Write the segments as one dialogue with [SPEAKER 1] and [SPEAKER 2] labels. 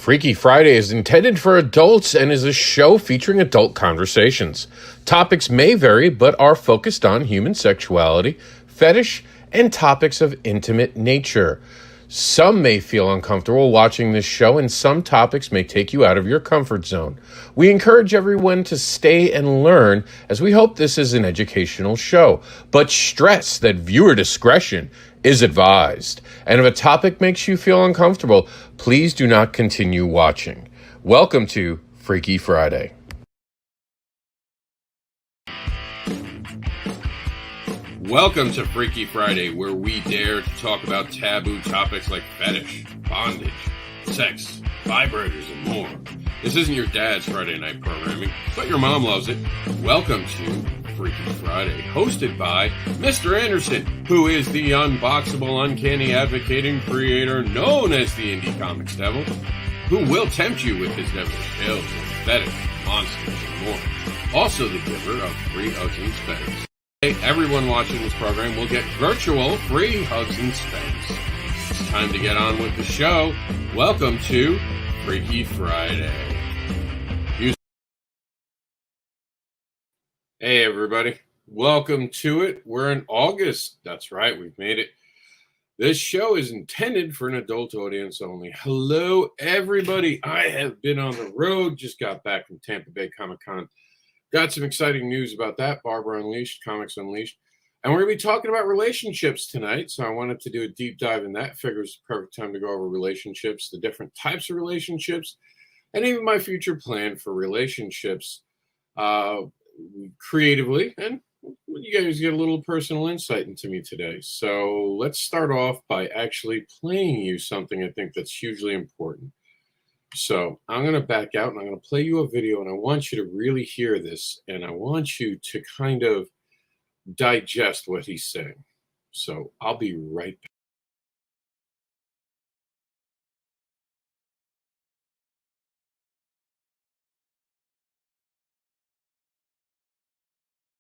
[SPEAKER 1] Freaky Friday is intended for adults and is a show featuring adult conversations. Topics may vary, but are focused on human sexuality, fetish, and topics of intimate nature. Some may feel uncomfortable watching this show, and some topics may take you out of your comfort zone. We encourage everyone to stay and learn, as we hope this is an educational show, but stress that viewer discretion is advised. And if a topic makes you feel uncomfortable, please do not continue watching. Welcome to Freaky Friday. Welcome to Freaky Friday, where we dare to talk about taboo topics like fetish, bondage, sex, vibrators, and more. This isn't your dad's Friday night programming, but your mom loves it. Welcome to Freaky Friday, hosted by Mister AnderSiN, who is the unboxable, uncanny, advocating creator known as the Indie Comics Devil, who will tempt you with his devilish tales of fetish, monsters, and more. Also the giver of free hugs and spends. Everyone watching this program will get virtual free hugs and spends. It's time to get on with the show. Welcome to Freaky Friday. Hey everybody, welcome to it. We're in August. That's right, we've made it. This show is intended for an adult audience only. Hello everybody. I have been on the road, just got back from Tampa Bay Comic-Con. Got some exciting news about that. BarbaraUNLEASHED, COMiX Unleashed. And we're going to be talking about relationships tonight. So I wanted to do a deep dive in that. Figures the perfect time to go over relationships, the different types of relationships, and even my future plan for relationships creatively. And you guys get a little personal insight into me today. So let's start off by actually playing you something I think that's hugely important. So I'm going to back out and I'm going to play you a video, and I want you to really hear this, and I want you to kind of digest what he's saying. So I'll be right back.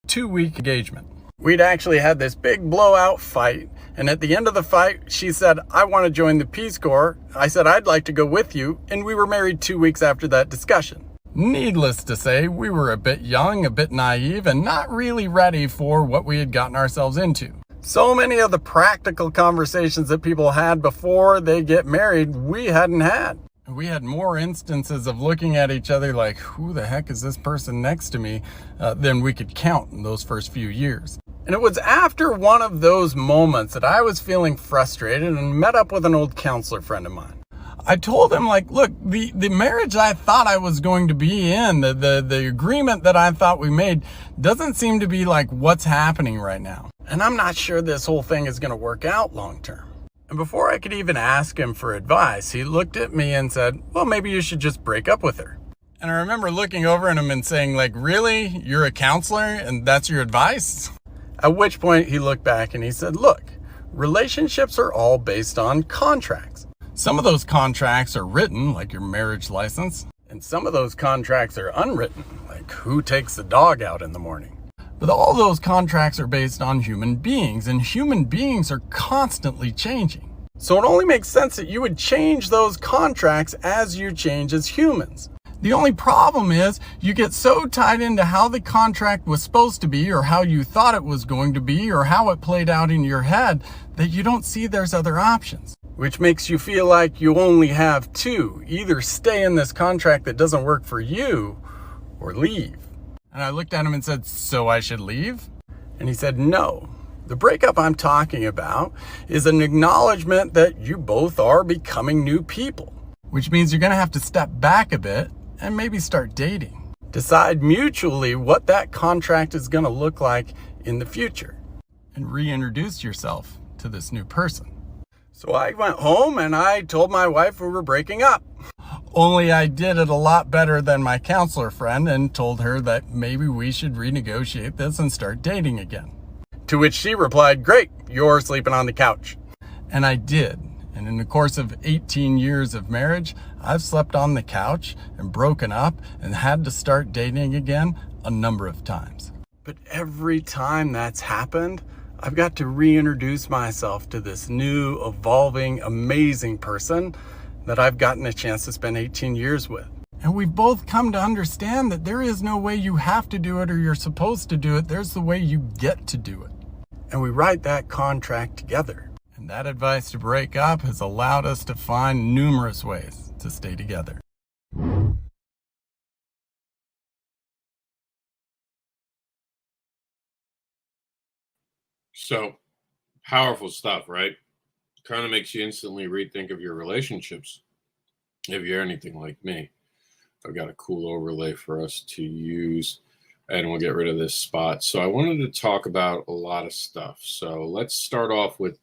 [SPEAKER 2] 2-week engagement. We'd actually had this big blowout fight, and at the end of the fight, she said, "I want to join the Peace Corps." I said, "I'd like to go with you," and we were married 2 weeks after that discussion. Needless to say, we were a bit young, a bit naive, and not really ready for what we had gotten ourselves into. So many of the practical conversations that people had before they get married, we hadn't had. We had more instances of looking at each other like, who the heck is this person next to me, than we could count in those first few years. And it was after one of those moments that I was feeling frustrated and met up with an old counselor friend of mine. I told him, like, look, the marriage I thought I was going to be in, the agreement that I thought we made doesn't seem to be like what's happening right now. And I'm not sure this whole thing is going to work out long term. And before I could even ask him for advice, he looked at me and said, well, maybe you should just break up with her. And I remember looking over at him and saying, like, really? You're a counselor and that's your advice? At which point he looked back and he said, look, relationships are all based on contracts. Some of those contracts are written, like your marriage license, and some of those contracts are unwritten, like who takes the dog out in the morning. But all those contracts are based on human beings, and human beings are constantly changing. So it only makes sense that you would change those contracts as you change as humans. The only problem is you get so tied into how the contract was supposed to be, or how you thought it was going to be, or how it played out in your head, that you don't see there's other options. Which makes you feel like you only have two: either stay in this contract that doesn't work for you, or leave. And I looked at him and said, so I should leave? And he said, no. The breakup I'm talking about is an acknowledgement that you both are becoming new people. Which means you're going to have to step back a bit and maybe start dating. Decide mutually what that contract is going to look like in the future. And reintroduce yourself to this new person. So I went home and I told my wife we were breaking up. Only I did it a lot better than my counselor friend and told her that maybe we should renegotiate this and start dating again. To which she replied, great, you're sleeping on the couch. And I did. And in the course of 18 years of marriage, I've slept on the couch and broken up and had to start dating again a number of times. But every time that's happened, I've got to reintroduce myself to this new, evolving, amazing person that I've gotten a chance to spend 18 years with. And we've both come to understand that there is no way you have to do it or you're supposed to do it. There's the way you get to do it. And we write that contract together. And that advice to break up has allowed us to find numerous ways to stay together.
[SPEAKER 1] So, powerful stuff, right? Kind of makes you instantly rethink of your relationships. If you're anything like me, I've got a cool overlay for us to use, and we'll get rid of this spot. So I wanted to talk about a lot of stuff. So let's start off with,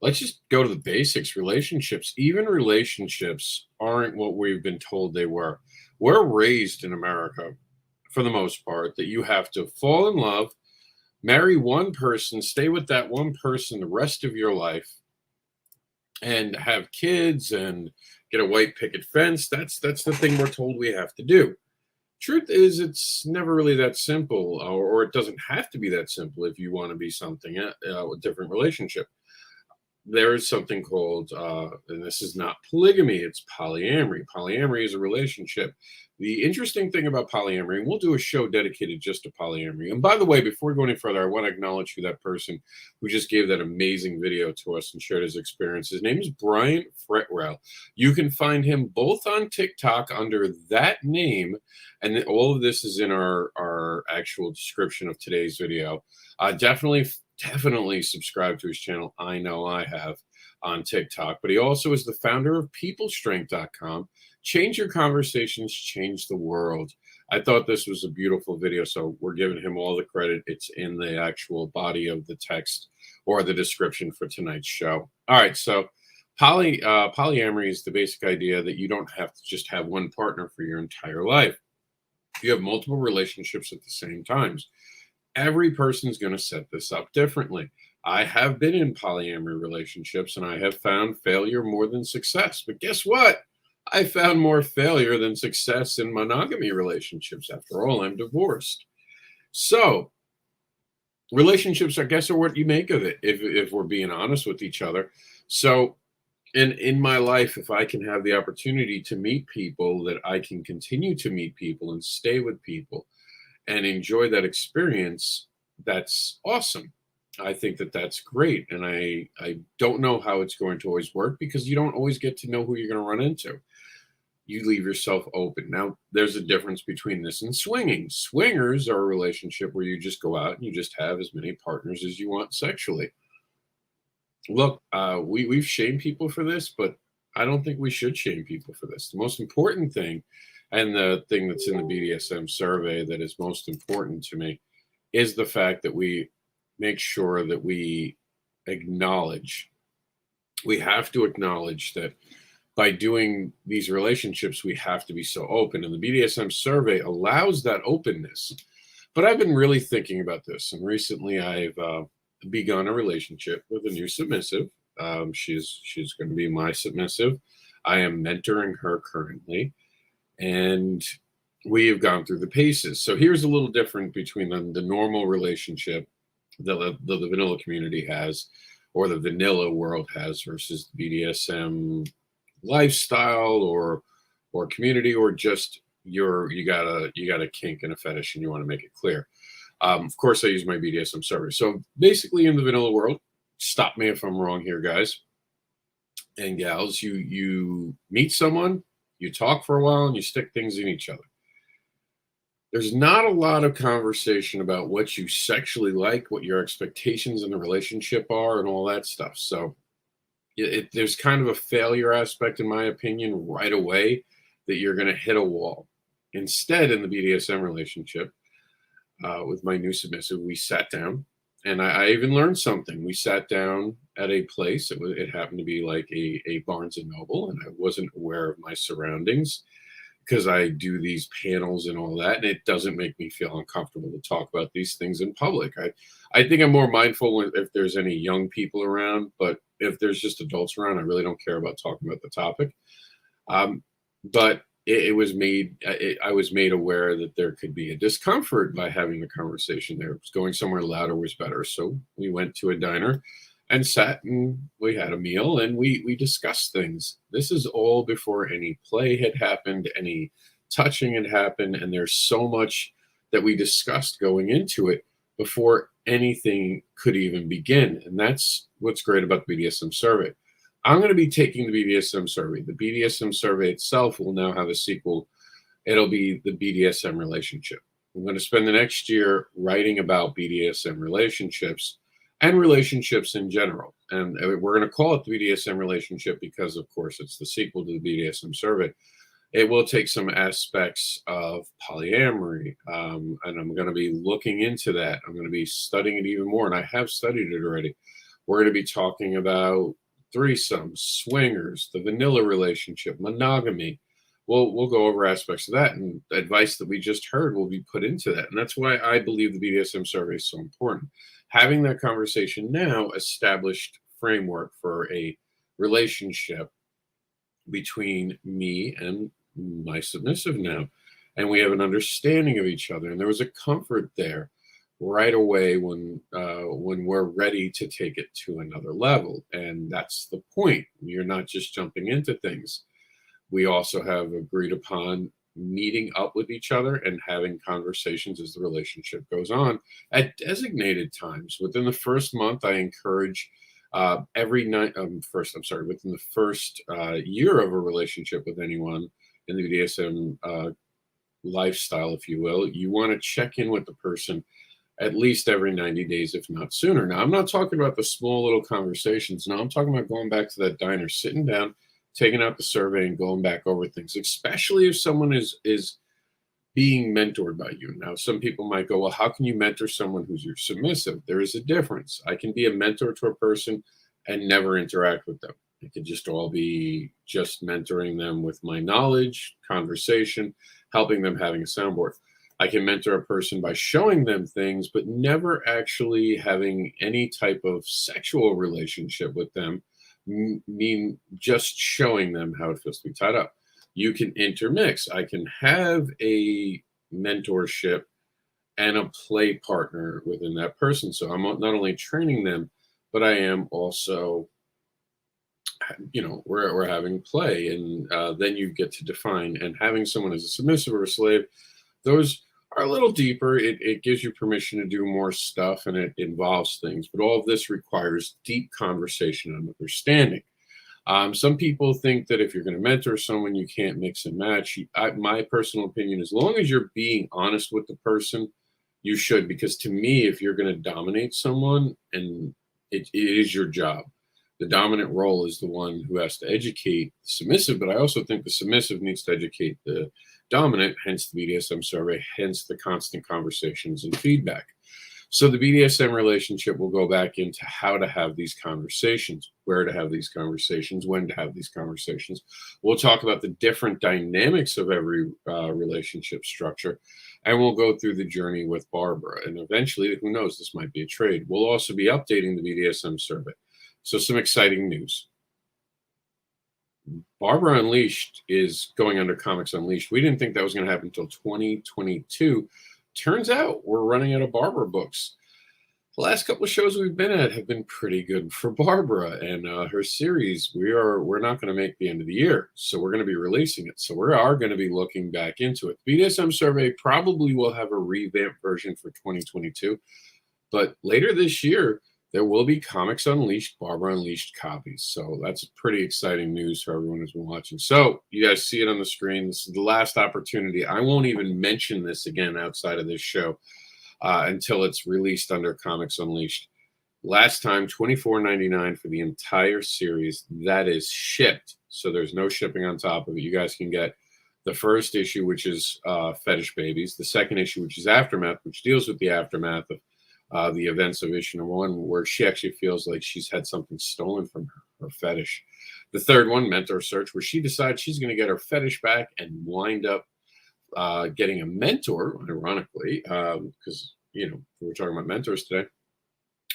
[SPEAKER 1] let's just go to the basics. Relationships, even relationships aren't what we've been told they were. We're raised in America, for the most part, that you have to fall in love, marry one person, stay with that one person the rest of your life, and have kids and get a white picket fence. That's the thing we're told we have to do. Truth is, it's never really that simple, or it doesn't have to be that simple if you want to be something, a different relationship. There is something called, and this is not polygamy, it's polyamory. Polyamory is a relationship. The interesting thing about polyamory, and we'll do a show dedicated just to polyamory. And by the way, before we go any further, I want to acknowledge who that person who just gave that amazing video to us and shared his experience. His name is Brian Fretwell. You can find him both on TikTok under that name, and all of this is in our actual description of today's video. Definitely subscribe to his channel. I know I have on TikTok, but he also is the founder of peoplestrength.com. Change your conversations, change the world. I thought this was a beautiful video, so we're giving him all the credit. It's in the actual body of the text or the description for tonight's show. All right, so polyamory is the basic idea that you don't have to just have one partner for your entire life. You have multiple relationships at the same times. Every person's going to set this up differently. I have been in polyamory relationships, and I have found failure more than success. But guess what? I found more failure than success in monogamy relationships. After all, I'm divorced. So relationships, I guess, are what you make of it, if we're being honest with each other. So in my life, if I can have the opportunity to meet people, that I can continue to meet people and stay with people and enjoy that experience, that's awesome. I think that that's great. And I don't know how it's going to always work, because you don't always get to know who you're going to run into. You leave yourself open. Now, there's a difference between this and swinging. Swingers are a relationship where you just go out and you just have as many partners as you want sexually. Look, we've shamed people for this, but I don't think we should shame people for this. The most important thing, and the thing that's in the BDSM survey that is most important to me, is the fact that we make sure that we acknowledge, we have to acknowledge that by doing these relationships, we have to be so open. And the BDSM survey allows that openness. But I've been really thinking about this. And recently I've begun a relationship with a new submissive. She's going to be my submissive. I am mentoring her currently. And we have gone through the paces. So here's a little different between the normal relationship the vanilla community has, or the vanilla world has, versus the BDSM lifestyle or community, or just you got a kink and a fetish and you want to make it clear. Of course, I use my BDSM survey. So basically, in the vanilla world, stop me if I'm wrong here, guys and gals, you meet someone, you talk for a while, and you stick things in each other. There's not a lot of conversation about what you sexually like, what your expectations in the relationship are, and all that stuff. So there's kind of a failure aspect, in my opinion, right away, that you're going to hit a wall. Instead, in the BDSM relationship, with my new submissive, we sat down, and I even learned something. We sat down at a place. It happened to be like a Barnes and Noble, and I wasn't aware of my surroundings, because I do these panels and all that, and it doesn't make me feel uncomfortable to talk about these things in public. I think I'm more mindful if there's any young people around, but if there's just adults around, I really don't care about talking about the topic. But I was made aware that there could be a discomfort by having the conversation there. Going somewhere louder was better. So we went to a diner, and sat and we had a meal and we discussed things. This is all before any play had happened, any touching had happened, and there's so much that we discussed going into it before anything could even begin. And that's what's great about the BDSM survey. I'm going to be taking the BDSM survey. The BDSM survey itself will now have a sequel. It'll be the BDSM relationship. I'm going to spend the next year writing about BDSM relationships and relationships in general. And we're going to call it the BDSM relationship because, of course, it's the sequel to the BDSM survey. It will take some aspects of polyamory, and I'm going to be looking into that. I'm going to be studying it even more, and I have studied it already. We're going to be talking about threesomes, swingers, the vanilla relationship, monogamy. We'll go over aspects of that, and the advice that we just heard will be put into that. And that's why I believe the BDSM survey is so important. Having that conversation now established framework for a relationship between me and my submissive now. And we have an understanding of each other. And there was a comfort there right away when we're ready to take it to another level. And that's the point. You're not just jumping into things. We also have agreed upon meeting up with each other and having conversations as the relationship goes on at designated times. Within the first month, I encourage every night, within the first year of a relationship with anyone in the BDSM lifestyle, if you will, you want to check in with the person at least every 90 days, if not sooner. Now, I'm not talking about the small little conversations. No, I'm talking about going back to that diner, sitting down, taking out the survey and going back over things, especially if someone is being mentored by you. Now, some people might go, well, how can you mentor someone who's your submissive? There is a difference. I can be a mentor to a person and never interact with them. It could just all be just mentoring them with my knowledge, conversation, helping them having a soundboard. I can mentor a person by showing them things, but never actually having any type of sexual relationship with them, mean just showing them how it feels to be tied up. You can intermix. I can have a mentorship and a play partner within that person. So I'm not only training them, but I am also, we're having play. And then you get to define, and having someone as a submissive or a slave, those are a little deeper. It gives you permission to do more stuff, and it involves things. But all of this requires deep conversation and understanding. Some people think that if you're going to mentor someone, you can't mix and match. My personal opinion, as long as you're being honest with the person, you should. Because to me, if you're going to dominate someone, and it is your job, the dominant role is the one who has to educate the submissive. But I also think the submissive needs to educate the dominant, hence the BDSM survey, hence the constant conversations and feedback. So the BDSM relationship will go back into how to have these conversations, where to have these conversations, when to have these conversations. We'll talk about the different dynamics of every relationship structure, and we'll go through the journey with Barbara. And eventually, who knows, this might be a trade. We'll also be updating the BDSM survey. So some exciting news. Barbara Unleashed is going under COMiX Unleashed. We didn't think that was going to happen until 2022. Turns out we're running out of Barbara books. The last couple of shows we've been at have been pretty good for Barbara and her series. We're not going to make the end of the year, so we're going to be releasing it. So we are going to be looking back into it. The BDSM survey probably will have a revamped version for 2022, but later this year, there will be COMiX Unleashed, Barbara Unleashed copies. So that's pretty exciting news for everyone who's been watching. So you guys see it on the screen. This is the last opportunity. I won't even mention this again outside of this show until it's released under COMiX Unleashed. Last time, $24.99 for the entire series. That is shipped. So there's no shipping on top of it. You guys can get the first issue, which is Fetish Babies. The second issue, which is Aftermath, which deals with the aftermath of the events of issue number 1, where she actually feels like she's had something stolen from her fetish. The third one, Mentor Search, where she decides she's going to get her fetish back and wind up getting a mentor, ironically, because, we're talking about mentors today.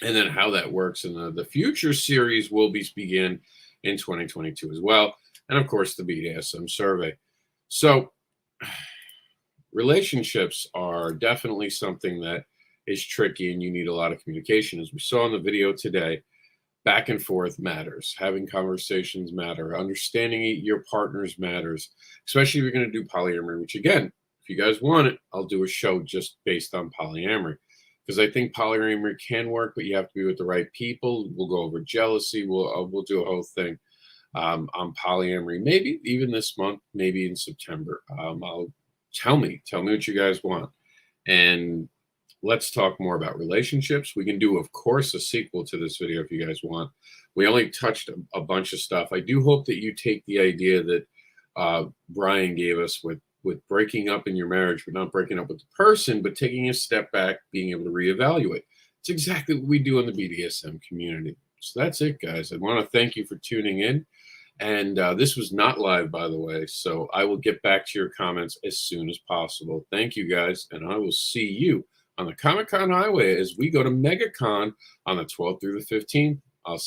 [SPEAKER 1] And then how that works. And the future series will begin in 2022 as well. And, of course, the BDSM survey. So relationships are definitely something that is tricky, and you need a lot of communication, as we saw in the video today. back and forth matters. Having conversations matter. Understanding your partners matters, especially if you're going to do polyamory, which again, if you guys want it, I'll do a show just based on polyamory. Because I think polyamory can work, but you have to be with the right people. We'll go over jealousy. We'll do a whole thing on polyamory, maybe even this month, maybe in September. Tell me what you guys want, and let's talk more about relationships. We can do, of course, a sequel to this video if you guys want. We only touched a bunch of stuff. I do hope that you take the idea that Brian gave us with breaking up in your marriage, but not breaking up with the person, but taking a step back, being able to reevaluate. It's exactly what we do in the BDSM community. So that's it, guys. I want to thank you for tuning in. And this was not live, by the way, so I will get back to your comments as soon as possible. Thank you, guys, and I will see you on the Comic-Con highway as we go to MegaCon on the 12th through the 15th.